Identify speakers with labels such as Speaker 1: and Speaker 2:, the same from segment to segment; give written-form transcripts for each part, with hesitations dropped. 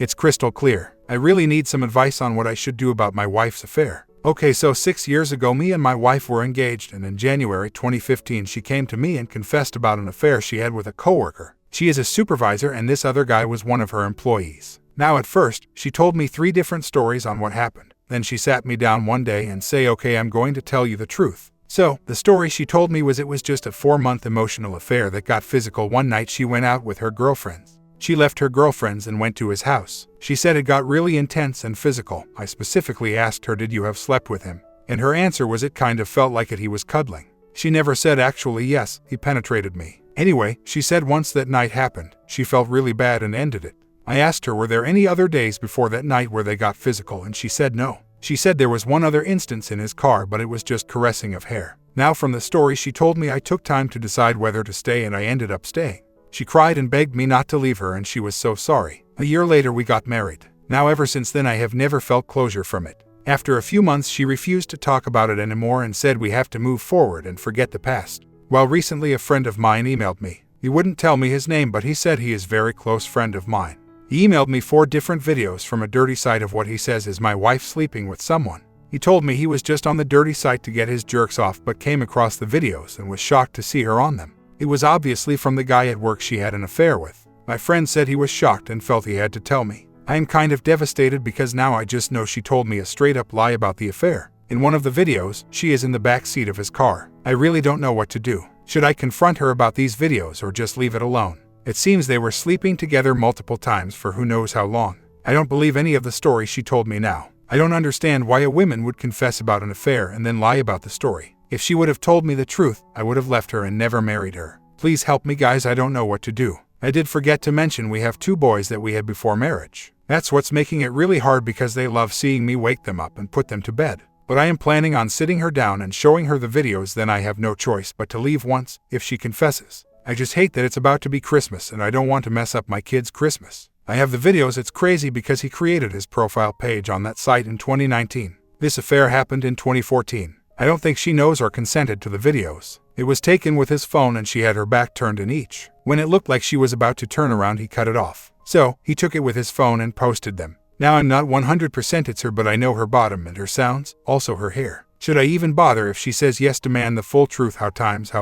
Speaker 1: It's crystal clear. I really need some advice on what I should do about my wife's affair. Okay, so 6 years ago me and my wife were engaged, and in January 2015 she came to me and confessed about an affair she had with a coworker. She is a supervisor and this other guy was one of her employees. Now at first, she told me 3 different stories on what happened. Then she sat me down one day and say, okay, I'm going to tell you the truth. So, the story she told me was it was just a 4-month emotional affair that got physical. One night she went out with her girlfriends. She left her girlfriends and went to his house. She said it got really intense and physical. I specifically asked her, did you have slept with him? And her answer was it kind of felt like it, he was cuddling. She never said actually yes, he penetrated me. Anyway, she said once that night happened, she felt really bad and ended it. I asked her were there any other days before that night where they got physical, and she said no. She said there was one other instance in his car, but it was just caressing of hair. Now from the story she told me I took time to decide whether to stay and I ended up staying. She cried and begged me not to leave her and she was so sorry. A year later we got married. Now ever since then I have never felt closure from it. After a few months she refused to talk about it anymore and said we have to move forward and forget the past. Well, recently a friend of mine emailed me. He wouldn't tell me his name, but he said he is a very close friend of mine. He emailed me 4 different videos from a dirty site of what he says is my wife sleeping with someone. He told me he was just on the dirty site to get his jerks off but came across the videos and was shocked to see her on them. It was obviously from the guy at work she had an affair with. My friend said he was shocked and felt he had to tell me. I am kind of devastated because now I just know she told me a straight up lie about the affair. In one of the videos, she is in the back seat of his car. I really don't know what to do. Should I confront her about these videos or just leave it alone? It seems they were sleeping together multiple times for who knows how long. I don't believe any of the story she told me now. I don't understand why a woman would confess about an affair and then lie about the story. If she would have told me the truth, I would have left her and never married her. Please help me guys, I don't know what to do. I did forget to mention we have 2 boys that we had before marriage. That's what's making it really hard because they love seeing me wake them up and put them to bed. But I am planning on sitting her down and showing her the videos, then I have no choice but to leave once, if she confesses. I just hate that it's about to be Christmas and I don't want to mess up my kid's Christmas. I have the videos. It's crazy because he created his profile page on that site in 2019. This affair happened in 2014. I don't think she knows or consented to the videos. It was taken with his phone and she had her back turned in each. When it looked like she was about to turn around, he cut it off. So, he took it with his phone and posted them. Now I'm not 100% it's her, but I know her bottom and her sounds, also her hair. Should I even bother? If she says yes, demand the full truth. How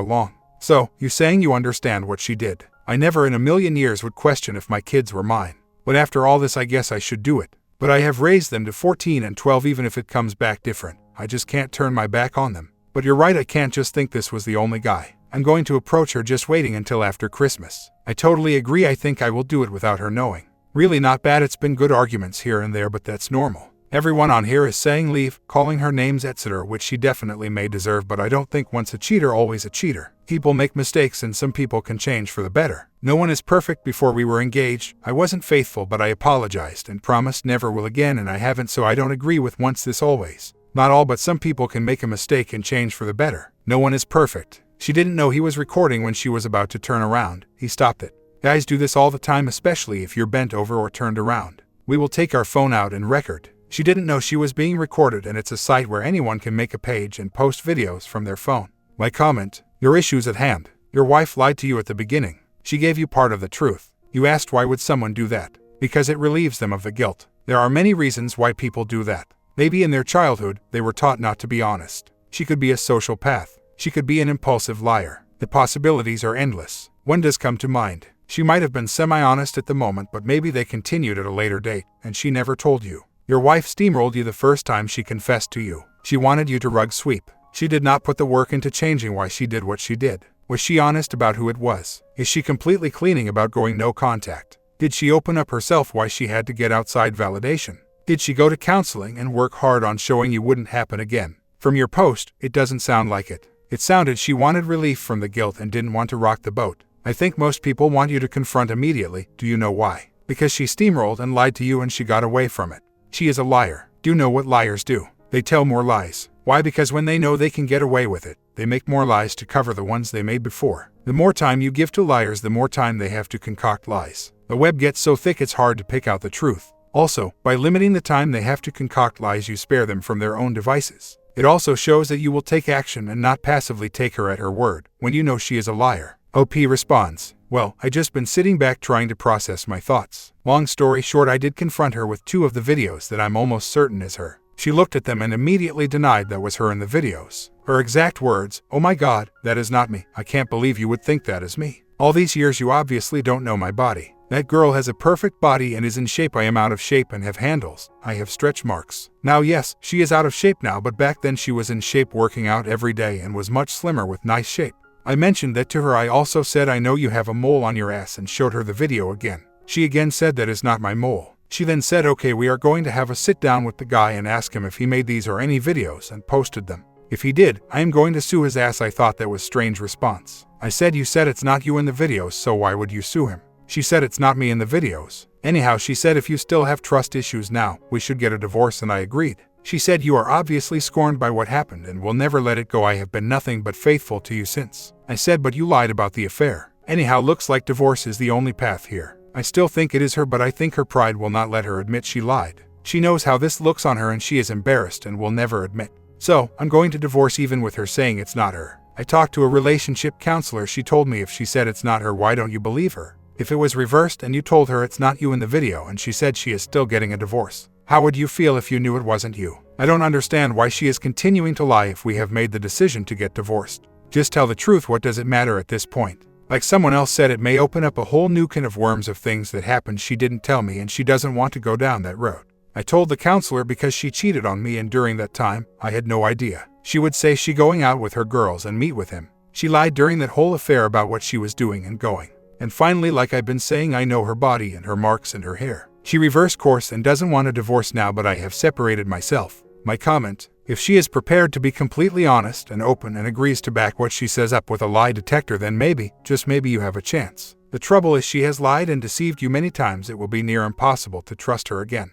Speaker 1: long? So, you saying you understand what she did? I never in a million years would question if my kids were mine. But after all this I guess I should do it. But I have raised them to 14 and 12 even if it comes back different. I just can't turn my back on them. But you're right, I can't just think this was the only guy. I'm going to approach her, just waiting until after Christmas. I totally agree. I think I will do it without her knowing. Really not bad. It's been good arguments here and there, but that's normal. Everyone on here is saying leave, calling her names, etc., which she definitely may deserve, but I don't think once a cheater, always a cheater. People make mistakes and some people can change for the better. No one is perfect. Before we were engaged, I wasn't faithful, but I apologized and promised never will again, and I haven't, so I don't agree with once this always. Not all, but some people can make a mistake and change for the better. No one is perfect. She didn't know he was recording when she was about to turn around. He stopped it. Guys do this all the time, especially if you're bent over or turned around. We will take our phone out and record. She didn't know she was being recorded, and it's a site where anyone can make a page and post videos from their phone. My comment: your issues at hand. Your wife lied to you at the beginning. She gave you part of the truth. You asked why would someone do that? Because it relieves them of the guilt. There are many reasons why people do that. Maybe in their childhood, they were taught not to be honest. She could be a sociopath. She could be an impulsive liar. The possibilities are endless. One does come to mind. She might have been semi-honest at the moment, but maybe they continued at a later date, and she never told you. Your wife steamrolled you the first time she confessed to you. She wanted you to rug sweep. She did not put the work into changing why she did what she did. Was she honest about who it was? Is she completely cleaning about going no contact? Did she open up herself why she had to get outside validation? Did she go to counseling and work hard on showing you wouldn't happen again? From your post, it doesn't sound like it. It sounded she wanted relief from the guilt and didn't want to rock the boat. I think most people want you to confront immediately. Do you know why? Because she steamrolled and lied to you and she got away from it. She is a liar. Do you know what liars do? They tell more lies. Why? Because when they know they can get away with it, they make more lies to cover the ones they made before. The more time you give to liars, the more time they have to concoct lies. The web gets so thick it's hard to pick out the truth. Also, by limiting the time they have to concoct lies, you spare them from their own devices. It also shows that you will take action and not passively take her at her word when you know she is a liar. OP responds, well, I just been sitting back trying to process my thoughts. Long story short, I did confront her with 2 of the videos that I'm almost certain is her. She looked at them and immediately denied that was her in the videos. Her exact words, "Oh my God, that is not me. I can't believe you would think that is me. All these years you obviously don't know my body. That girl has a perfect body and is in shape. I am out of shape and have handles. I have stretch marks." Now yes, she is out of shape now, but back then she was in shape, working out every day, and was much slimmer with nice shape. I mentioned that to her. I also said, "I know you have a mole on your ass," and showed her the video again. She again said, "That is not my mole." She then said, "Okay, we are going to have a sit down with the guy and ask him if he made these or any videos and posted them. If he did, I am going to sue his ass." I thought that was strange response. I said, "You said it's not you in the videos, so why would you sue him?" She said, "It's not me in the videos." Anyhow, she said, "If you still have trust issues now, we should get a divorce," and I agreed. She said, "You are obviously scorned by what happened and will never let it go. I have been nothing but faithful to you since." I said, "But you lied about the affair." Anyhow, looks like divorce is the only path here. I still think it is her, but I think her pride will not let her admit she lied. She knows how this looks on her and she is embarrassed and will never admit. So, I'm going to divorce even with her saying it's not her. I talked to a relationship counselor. She told me if she said it's not her, why don't you believe her? If it was reversed and you told her it's not you in the video and she said she is still getting a divorce, how would you feel if you knew it wasn't you? I don't understand why she is continuing to lie if we have made the decision to get divorced. Just tell the truth. What does it matter at this point? Like someone else said, it may open up a whole new can of worms of things that happened she didn't tell me, and she doesn't want to go down that road. I told the counselor because she cheated on me, and during that time, I had no idea. She would say she going out with her girls and meet with him. She lied during that whole affair about what she was doing and going. And finally, like I've been saying, I know her body and her marks and her hair. She reversed course and doesn't want a divorce now, but I have separated myself. My comment: if she is prepared to be completely honest and open and agrees to back what she says up with a lie detector, then maybe, just maybe, you have a chance. The trouble is she has lied and deceived you many times. It will be near impossible to trust her again.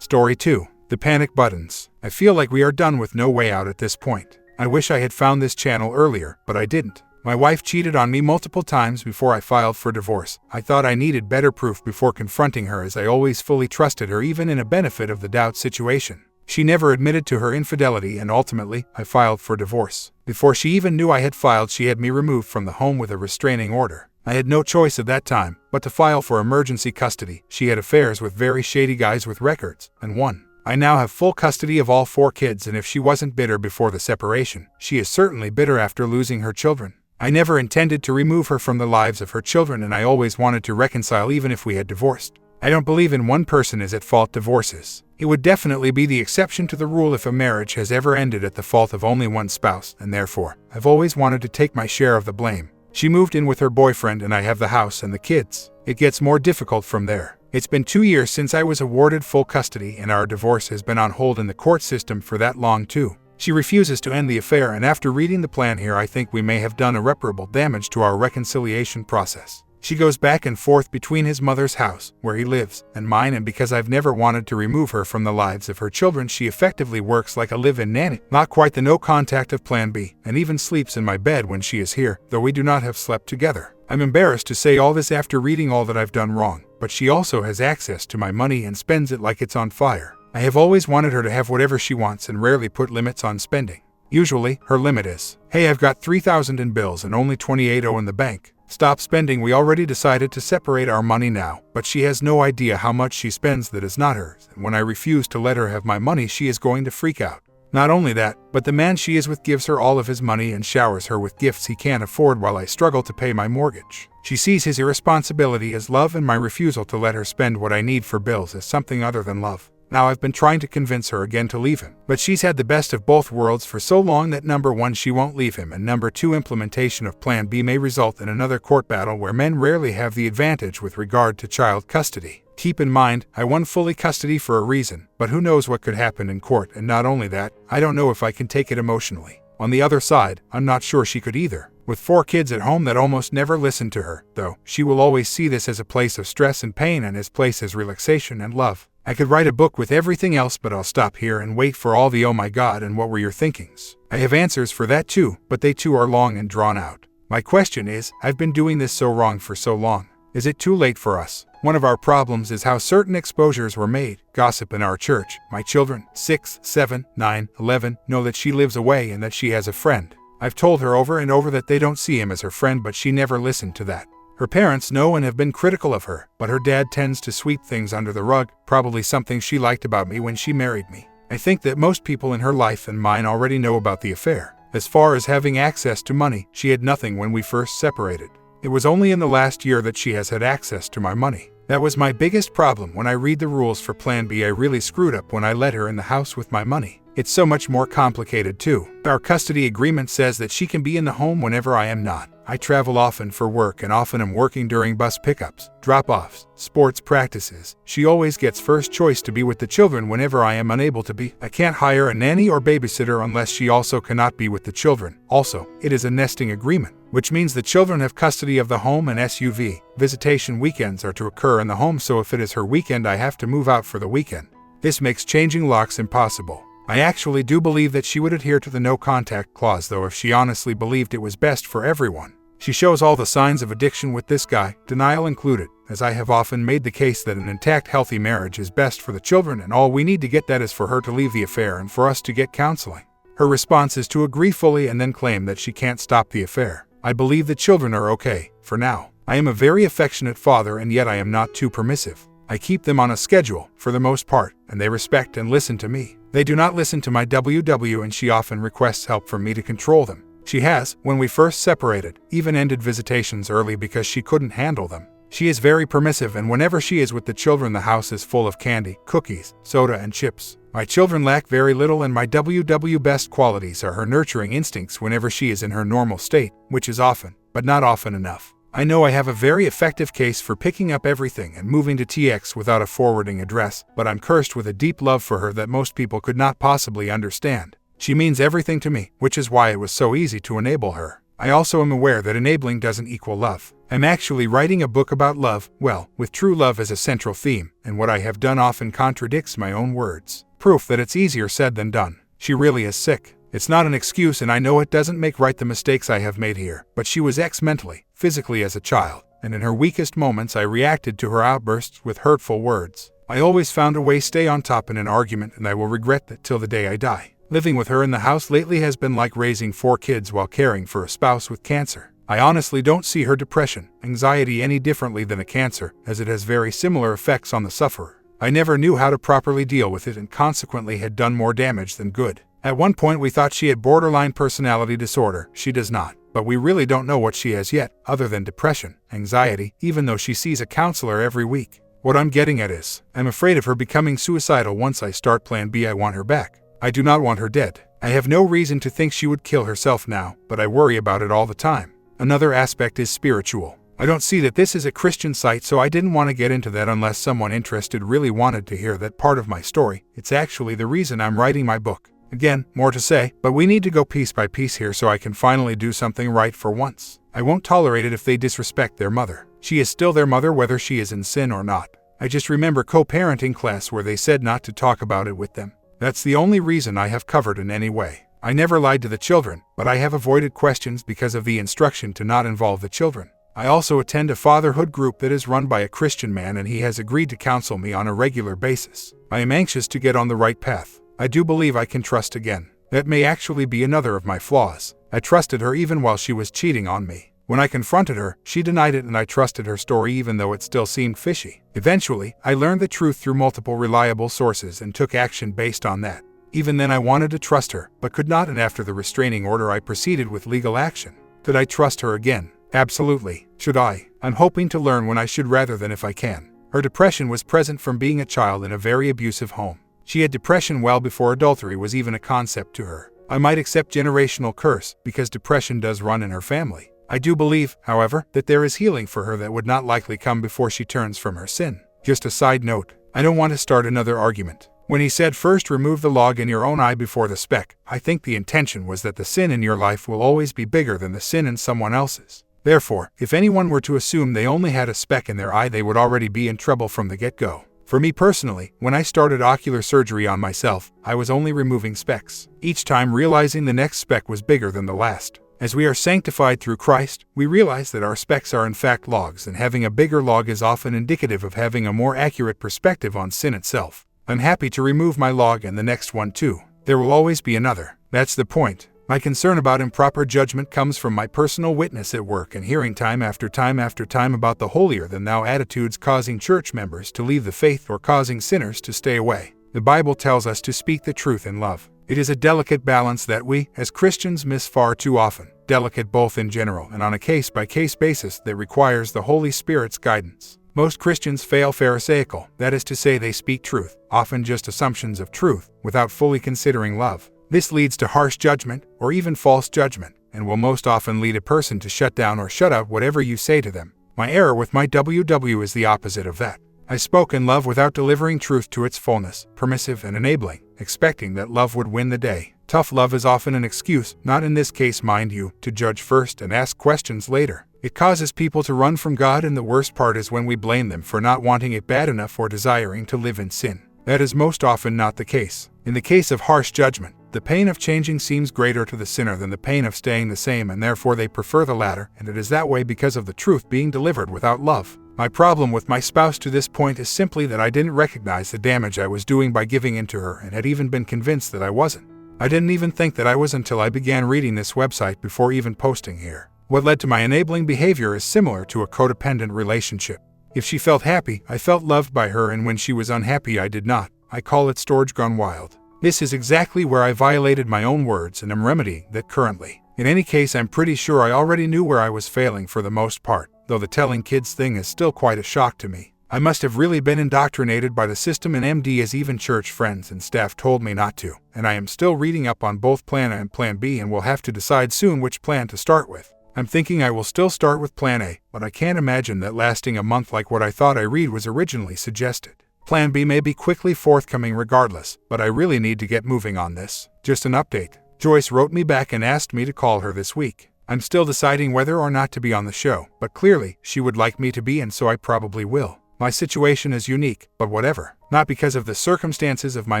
Speaker 1: Story 2. The Panic Buttons. I feel like we are done with no way out at this point. I wish I had found this channel earlier, but I didn't. My wife cheated on me multiple times before I filed for divorce. I thought I needed better proof before confronting her, as I always fully trusted her, even in a benefit of the doubt situation. She never admitted to her infidelity, and ultimately, I filed for divorce. Before she even knew I had filed, she had me removed from the home with a restraining order. I had no choice at that time but to file for emergency custody. She had affairs with very shady guys with records, and won. I now have full custody of all 4 kids, and if she wasn't bitter before the separation, she is certainly bitter after losing her children. I never intended to remove her from the lives of her children, and I always wanted to reconcile even if we had divorced. I don't believe in one person is at fault divorces. It would definitely be the exception to the rule if a marriage has ever ended at the fault of only one spouse, and therefore, I've always wanted to take my share of the blame. She moved in with her boyfriend and I have the house and the kids. It gets more difficult from there. It's been 2 years since I was awarded full custody, and our divorce has been on hold in the court system for that long too. She refuses to end the affair, and after reading the plan here, I think we may have done irreparable damage to our reconciliation process. She goes back and forth between his mother's house, where he lives, and mine, and because I've never wanted to remove her from the lives of her children, she effectively works like a live-in nanny, not quite the no contact of Plan B, and even sleeps in my bed when she is here, though we do not have slept together. I'm embarrassed to say all this after reading all that I've done wrong, but she also has access to my money and spends it like it's on fire. I have always wanted her to have whatever she wants and rarely put limits on spending. Usually, her limit is, "Hey, I've got $3,000 in bills and only $28,000 in the bank. Stop spending." We already decided to separate our money now, but she has no idea how much she spends that is not hers, and when I refuse to let her have my money, she is going to freak out. Not only that, but the man she is with gives her all of his money and showers her with gifts he can't afford while I struggle to pay my mortgage. She sees his irresponsibility as love and my refusal to let her spend what I need for bills as something other than love. Now I've been trying to convince her again to leave him, but she's had the best of both worlds for so long that number 1, she won't leave him, and number 2, implementation of Plan B may result in another court battle where men rarely have the advantage with regard to child custody. Keep in mind, I won fully custody for a reason, but who knows what could happen in court, and not only that, I don't know if I can take it emotionally. On the other side, I'm not sure she could either. With 4 kids at home that almost never listen to her, though, she will always see this as a place of stress and pain and his place as relaxation and love. I could write a book with everything else, but I'll stop here and wait for all the "oh my god" and "what were your thinkings." I have answers for that too, but they too are long and drawn out. My question is, I've been doing this so wrong for so long. Is it too late for us? One of our problems is how certain exposures were made. Gossip in our church. My children, 6, 7, 9, 11, know that she lives away and that she has a friend. I've told her over and over that they don't see him as her friend, but she never listened to that. Her parents know and have been critical of her, but her dad tends to sweep things under the rug, probably something she liked about me when she married me. I think that most people in her life and mine already know about the affair. As far as having access to money, she had nothing when we first separated. It was only in the last year that she has had access to my money. That was my biggest problem. When I read the rules for Plan B, I really screwed up when I let her in the house with my money. It's so much more complicated too. Our custody agreement says that she can be in the home whenever I am not. I travel often for work and often am working during bus pickups, drop-offs, sports practices. She always gets first choice to be with the children whenever I am unable to be. I can't hire a nanny or babysitter unless she also cannot be with the children. Also, it is a nesting agreement, which means the children have custody of the home and SUV. Visitation weekends are to occur in the home, so if it is her weekend, I have to move out for the weekend. This makes changing locks impossible. I actually do believe that she would adhere to the no contact clause, though, if she honestly believed it was best for everyone. She shows all the signs of addiction with this guy, denial included, as I have often made the case that an intact, healthy marriage is best for the children, and all we need to get that is for her to leave the affair and for us to get counseling. Her response is to agree fully and then claim that she can't stop the affair. I believe the children are okay, for now. I am a very affectionate father, and yet I am not too permissive. I keep them on a schedule, for the most part, and they respect and listen to me. They do not listen to my WW, and she often requests help from me to control them. She has, when we first separated, even ended visitations early because she couldn't handle them. She is very permissive, and whenever she is with the children, the house is full of candy, cookies, soda, and chips. My children lack very little, and my WW best qualities are her nurturing instincts whenever she is in her normal state, which is often, but not often enough. I know I have a very effective case for picking up everything and moving to TX without a forwarding address, but I'm cursed with a deep love for her that most people could not possibly understand. She means everything to me, which is why it was so easy to enable her. I also am aware that enabling doesn't equal love. I'm actually writing a book about love, well, with true love as a central theme, and what I have done often contradicts my own words. Proof that it's easier said than done. She really is sick. It's not an excuse, and I know it doesn't make right the mistakes I have made here, but she was mentally, physically as a child, and in her weakest moments I reacted to her outbursts with hurtful words. I always found a way to stay on top in an argument, and I will regret that till the day I die. Living with her in the house lately has been like raising 4 kids while caring for a spouse with cancer. I honestly don't see her depression, anxiety any differently than a cancer, as it has very similar effects on the sufferer. I never knew how to properly deal with it and consequently had done more damage than good. At one point we thought she had borderline personality disorder. She does not, but we really don't know what she has yet, other than depression, anxiety, even though she sees a counselor every week. What I'm getting at is, I'm afraid of her becoming suicidal once I start Plan B. I want her back. I do not want her dead. I have no reason to think she would kill herself now, but I worry about it all the time. Another aspect is spiritual. I don't see that this is a Christian site, so I didn't want to get into that unless someone interested really wanted to hear that part of my story. It's actually the reason I'm writing my book. Again, more to say, but we need to go piece by piece here so I can finally do something right for once. I won't tolerate it if they disrespect their mother. She is still their mother whether she is in sin or not. I just remember co-parenting class where they said not to talk about it with them. That's the only reason I have covered in any way. I never lied to the children, but I have avoided questions because of the instruction to not involve the children. I also attend a fatherhood group that is run by a Christian man, and he has agreed to counsel me on a regular basis. I am anxious to get on the right path. I do believe I can trust again. That may actually be another of my flaws. I trusted her even while she was cheating on me. When I confronted her, she denied it, and I trusted her story even though it still seemed fishy. Eventually, I learned the truth through multiple reliable sources and took action based on that. Even then I wanted to trust her, but could not, and after the restraining order I proceeded with legal action. Did I trust her again? Absolutely. Should I? I'm hoping to learn when I should rather than if I can. Her depression was present from being a child in a very abusive home. She had depression well before adultery was even a concept to her. I might accept generational curse, because depression does run in her family. I do believe, however, that there is healing for her that would not likely come before she turns from her sin. Just a side note, I don't want to start another argument. When he said first remove the log in your own eye before the speck, I think the intention was that the sin in your life will always be bigger than the sin in someone else's. Therefore, if anyone were to assume they only had a speck in their eye, they would already be in trouble from the get-go. For me personally, when I started ocular surgery on myself, I was only removing specks, each time realizing the next speck was bigger than the last. As we are sanctified through Christ, we realize that our specks are in fact logs, and having a bigger log is often indicative of having a more accurate perspective on sin itself. I'm happy to remove my log and the next one too. There will always be another. That's the point. My concern about improper judgment comes from my personal witness at work and hearing time after time after time about the holier-than-thou attitudes causing church members to leave the faith or causing sinners to stay away. The Bible tells us to speak the truth in love. It is a delicate balance that we, as Christians, miss far too often, delicate both in general and on a case-by-case basis that requires the Holy Spirit's guidance. Most Christians fail pharisaical, that is to say they speak truth, often just assumptions of truth, without fully considering love. This leads to harsh judgment, or even false judgment, and will most often lead a person to shut down or shut out whatever you say to them. My error with my WW is the opposite of that. I spoke in love without delivering truth to its fullness, permissive and enabling, expecting that love would win the day. Tough love is often an excuse, not in this case mind you, to judge first and ask questions later. It causes people to run from God, and the worst part is when we blame them for not wanting it bad enough or desiring to live in sin. That is most often not the case. In the case of harsh judgment, the pain of changing seems greater to the sinner than the pain of staying the same, and therefore they prefer the latter, and it is that way because of the truth being delivered without love. My problem with my spouse to this point is simply that I didn't recognize the damage I was doing by giving in to her and had even been convinced that I wasn't. I didn't even think that I was until I began reading this website before even posting here. What led to my enabling behavior is similar to a codependent relationship. If she felt happy, I felt loved by her, and when she was unhappy, I did not. I call it storage gone wild. This is exactly where I violated my own words, and am remedying that currently. In any case, I'm pretty sure I already knew where I was failing for the most part, though the telling kids thing is still quite a shock to me. I must have really been indoctrinated by the system in MD, as even church friends and staff told me not to, and I am still reading up on both Plan A and Plan B and will have to decide soon which plan to start with. I'm thinking I will still start with Plan A, but I can't imagine that lasting a month like what I thought I read was originally suggested. Plan B may be quickly forthcoming regardless, but I really need to get moving on this. Just an update. Joyce wrote me back and asked me to call her this week. I'm still deciding whether or not to be on the show, but clearly, she would like me to be, and so I probably will. My situation is unique, but whatever. Not because of the circumstances of my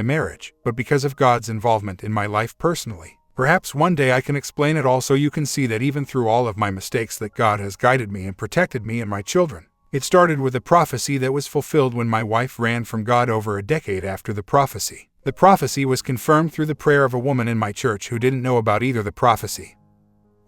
Speaker 1: marriage, but because of God's involvement in my life personally. Perhaps one day I can explain it all so you can see that even through all of my mistakes that God has guided me and protected me and my children. It started with a prophecy that was fulfilled when my wife ran from God over a decade after the prophecy. The prophecy was confirmed through the prayer of a woman in my church who didn't know about either the prophecy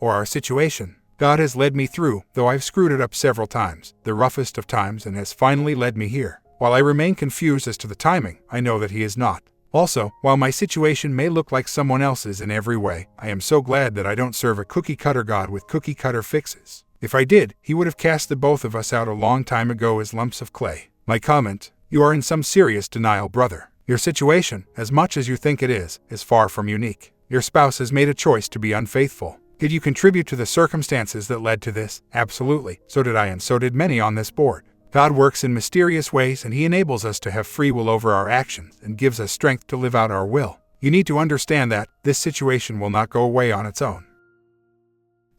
Speaker 1: or our situation. God has led me through, though I've screwed it up several times, the roughest of times, and has finally led me here. While I remain confused as to the timing, I know that He is not. Also, while my situation may look like someone else's in every way, I am so glad that I don't serve a cookie-cutter God with cookie-cutter fixes. If I did, He would have cast the both of us out a long time ago as lumps of clay. My comment: you are in some serious denial, brother. Your situation, as much as you think it is far from unique. Your spouse has made a choice to be unfaithful. Did you contribute to the circumstances that led to this? Absolutely. So did I, and so did many on this board. God works in mysterious ways, and He enables us to have free will over our actions and gives us strength to live out our will. You need to understand that this situation will not go away on its own.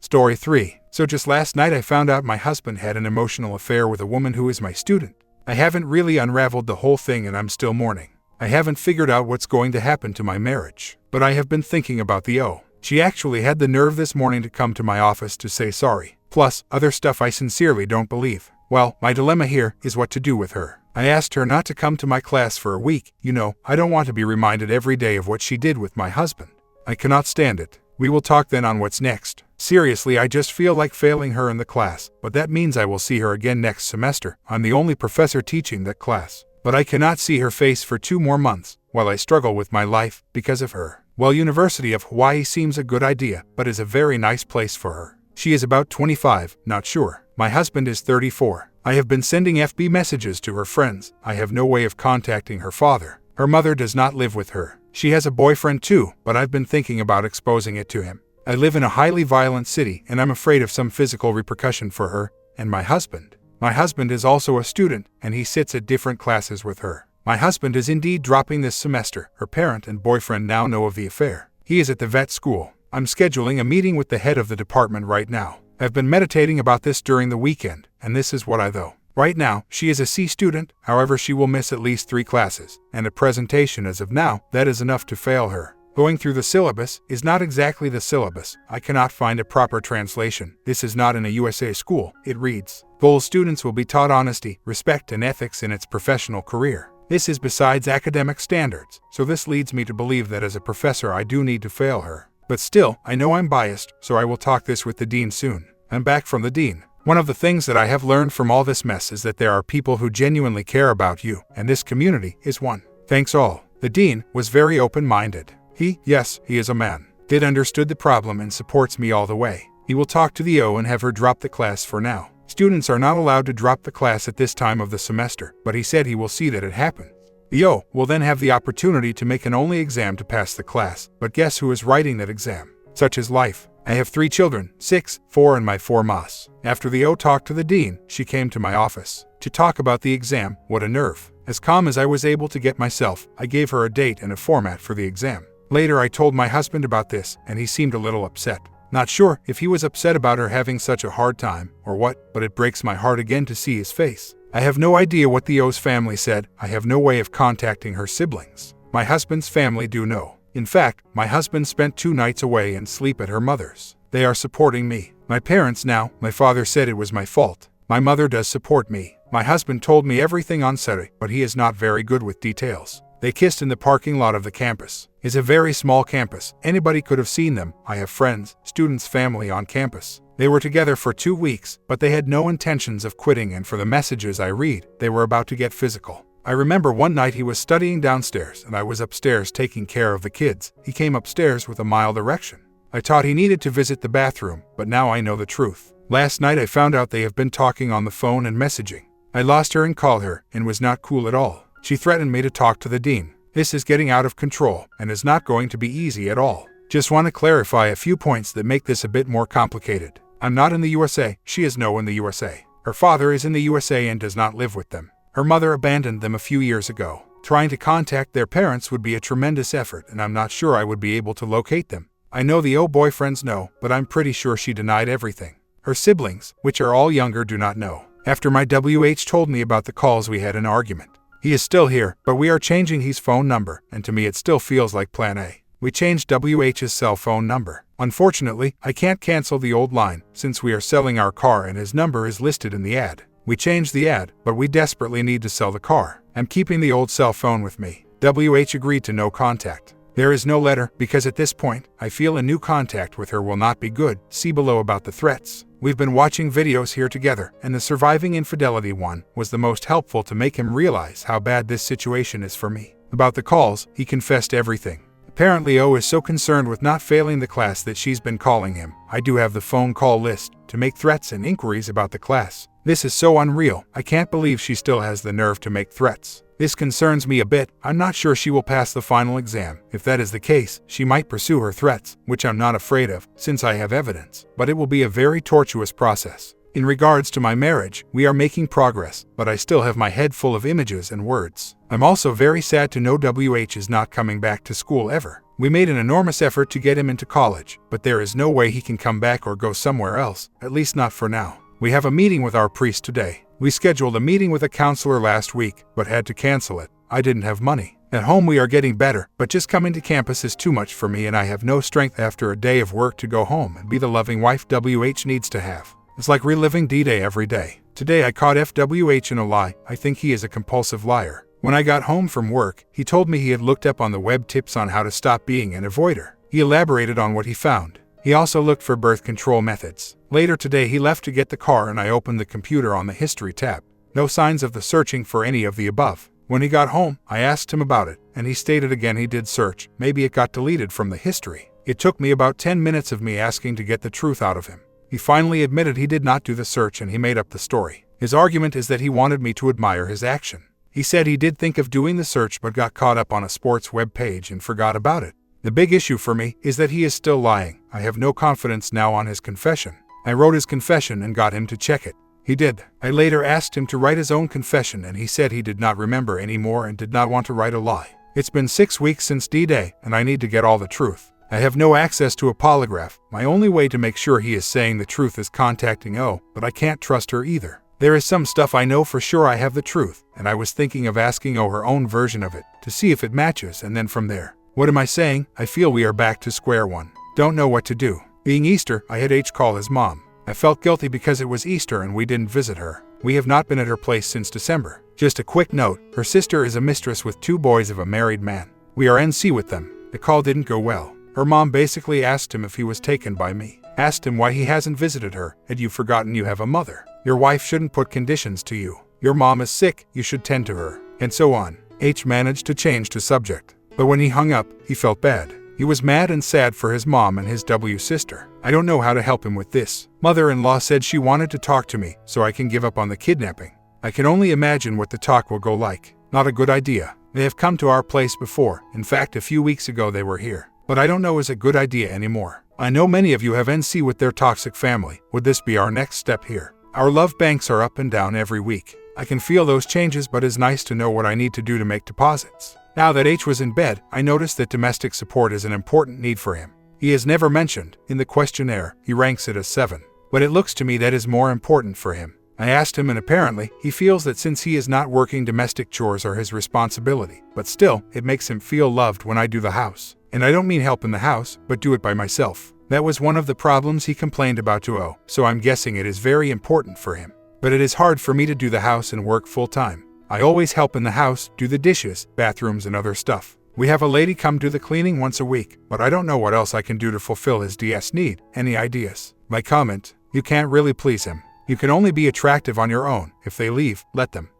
Speaker 1: Story 3. So just last night I found out my husband had an emotional affair with a woman who is my student. I haven't really unraveled the whole thing, and I'm still mourning. I haven't figured out what's going to happen to my marriage, but I have been thinking about the She actually had the nerve this morning to come to my office to say sorry. Plus, other stuff I sincerely don't believe. Well, my dilemma here is what to do with her. I asked her not to come to my class for a week. You know, I don't want to be reminded every day of what she did with my husband. I cannot stand it. We will talk then on what's next. Seriously, I just feel like failing her in the class, but that means I will see her again next semester. I'm the only professor teaching that class. But I cannot see her face for 2 more months, while I struggle with my life, because of her. Well, University of Hawaii seems a good idea, but is a very nice place for her. She is about 25, not sure. My husband is 34. I have been sending FB messages to her friends. I have no way of contacting her father. Her mother does not live with her. She has a boyfriend too, but I've been thinking about exposing it to him. I live in a highly violent city, and I'm afraid of some physical repercussion for her and my husband. My husband is also a student, and he sits at different classes with her. My husband is indeed dropping this semester. Her parent and boyfriend now know of the affair. He is at the vet school. I'm scheduling a meeting with the head of the department right now. I've been meditating about this during the weekend, and this is what I know. Right now, she is a C student, however she will miss at least 3 classes, and a presentation as of now, that is enough to fail her. Going through the syllabus is not exactly the syllabus. I cannot find a proper translation. This is not in a USA school. It reads, "Goal students will be taught honesty, respect, and ethics in its professional career." This is besides academic standards, so this leads me to believe that as a professor I do need to fail her. But still, I know I'm biased, so I will talk this with the dean soon. I'm back from the dean. One of the things that I have learned from all this mess is that there are people who genuinely care about you, and this community is one. Thanks all. The dean was very open-minded. He is a man, did understood the problem and supports me all the way. He will talk to the O and have her drop the class for now. Students are not allowed to drop the class at this time of the semester, but he said he will see that it happens. The O will then have the opportunity to make an only exam to pass the class, but guess who is writing that exam? Such is life. I have 3 children, 6, 4 and my 4 mas. After the O talked to the dean, she came to my office to talk about the exam. What a nerve. As calm as I was able to get myself, I gave her a date and a format for the exam. Later I told my husband about this, and he seemed a little upset. Not sure if he was upset about her having such a hard time, or what, but it breaks my heart again to see his face. I have no idea what the O's family said. I have no way of contacting her siblings. My husband's family do know. In fact, my husband spent 2 nights away and sleep at her mother's. They are supporting me. My parents now, my father said it was my fault. My mother does support me. My husband told me everything on Saturday, but he is not very good with details. They kissed in the parking lot of the campus. It's a very small campus. Anybody could have seen them. I have friends, students' family on campus. They were together for 2 weeks, but they had no intentions of quitting, and for the messages I read, they were about to get physical. I remember one night he was studying downstairs and I was upstairs taking care of the kids. He came upstairs with a mild erection. I thought he needed to visit the bathroom, but now I know the truth. Last night I found out they have been talking on the phone and messaging. I lost her and called her, and was not cool at all. She threatened me to talk to the dean. This is getting out of control, and is not going to be easy at all. Just want to clarify a few points that make this a bit more complicated. I'm not in the USA, she is in the USA. Her father is in the USA and does not live with them. Her mother abandoned them a few years ago. Trying to contact their parents would be a tremendous effort, and I'm not sure I would be able to locate them. I know the old boyfriends know, but I'm pretty sure she denied everything. Her siblings, which are all younger, do not know. After my WH told me about the calls, we had an argument. He is still here, but we are changing his phone number, and to me it still feels like plan A. We changed WH's cell phone number. Unfortunately, I can't cancel the old line, since we are selling our car and his number is listed in the ad. We changed the ad, but we desperately need to sell the car. I'm keeping the old cell phone with me. WH agreed to no contact. There is no letter, because at this point, I feel a new contact with her will not be good. See below about the threats. We've been watching videos here together, and the surviving infidelity one was the most helpful to make him realize how bad this situation is for me. About the calls, he confessed everything. Apparently O is so concerned with not failing the class that she's been calling him. I do have the phone call list to make threats and inquiries about the class. This is so unreal. I can't believe she still has the nerve to make threats. This concerns me a bit. I'm not sure she will pass the final exam. If that is the case, she might pursue her threats, which I'm not afraid of, since I have evidence. But it will be a very tortuous process. In regards to my marriage, we are making progress, but I still have my head full of images and words. I'm also very sad to know WH is not coming back to school ever. We made an enormous effort to get him into college, but there is no way he can come back or go somewhere else, at least not for now. We have a meeting with our priest today. We scheduled a meeting with a counselor last week, but had to cancel it. I didn't have money. At home we are getting better, but just coming to campus is too much for me, and I have no strength after a day of work to go home and be the loving wife WH needs to have. It's like reliving D-Day every day. Today I caught FWH in a lie. I think he is a compulsive liar. When I got home from work, he told me he had looked up on the web tips on how to stop being an avoider. He elaborated on what he found. He also looked for birth control methods. Later today he left to get the car and I opened the computer on the history tab. No signs of the searching for any of the above. When he got home, I asked him about it, and he stated again he did search. Maybe it got deleted from the history. It took me about 10 minutes of me asking to get the truth out of him. He finally admitted he did not do the search and he made up the story. His argument is that he wanted me to admire his action. He said he did think of doing the search but got caught up on a sports web page and forgot about it. The big issue for me is that he is still lying. I have no confidence now on his confession. I wrote his confession and got him to check it. He did. I later asked him to write his own confession and he said he did not remember anymore and did not want to write a lie. It's been 6 weeks since D-Day and I need to get all the truth. I have no access to a polygraph. My only way to make sure he is saying the truth is contacting O, but I can't trust her either. There is some stuff I know for sure I have the truth, and I was thinking of asking O her own version of it, to see if it matches, and then from there. What am I saying? I feel we are back to square one. Don't know what to do. Being Easter, I had H call his mom. I felt guilty because it was Easter and we didn't visit her. We have not been at her place since December. Just a quick note, her sister is a mistress with 2 boys of a married man. We are NC with them. The call didn't go well. Her mom basically asked him if he was taken by me. Asked him why he hasn't visited her. Had you forgotten you have a mother? Your wife shouldn't put conditions to you. Your mom is sick, you should tend to her. And so on. H managed to change the subject. But when he hung up, he felt bad. He was mad and sad for his mom and his W sister. I don't know how to help him with this. Mother-in-law said she wanted to talk to me so I can give up on the kidnapping. I can only imagine what the talk will go like. Not a good idea. They have come to our place before. In fact, a few weeks ago they were here. But I don't know is a good idea anymore. I know many of you have NC with their toxic family. Would this be our next step here? Our love banks are up and down every week. I can feel those changes, but it's nice to know what I need to do to make deposits. Now that H was in bed, I noticed that domestic support is an important need for him. He is never mentioned. In the questionnaire, he ranks it as 7. But it looks to me that is more important for him. I asked him and apparently, he feels that since he is not working, domestic chores are his responsibility. But still, it makes him feel loved when I do the house. And I don't mean help in the house, but do it by myself. That was one of the problems he complained about to O, so I'm guessing it is very important for him. But it is hard for me to do the house and work full-time. I always help in the house, do the dishes, bathrooms and other stuff. We have a lady come do the cleaning once a week, but I don't know what else I can do to fulfill his DS need. Any ideas? My comment, you can't really please him. You can only be attractive on your own. If they leave, let them.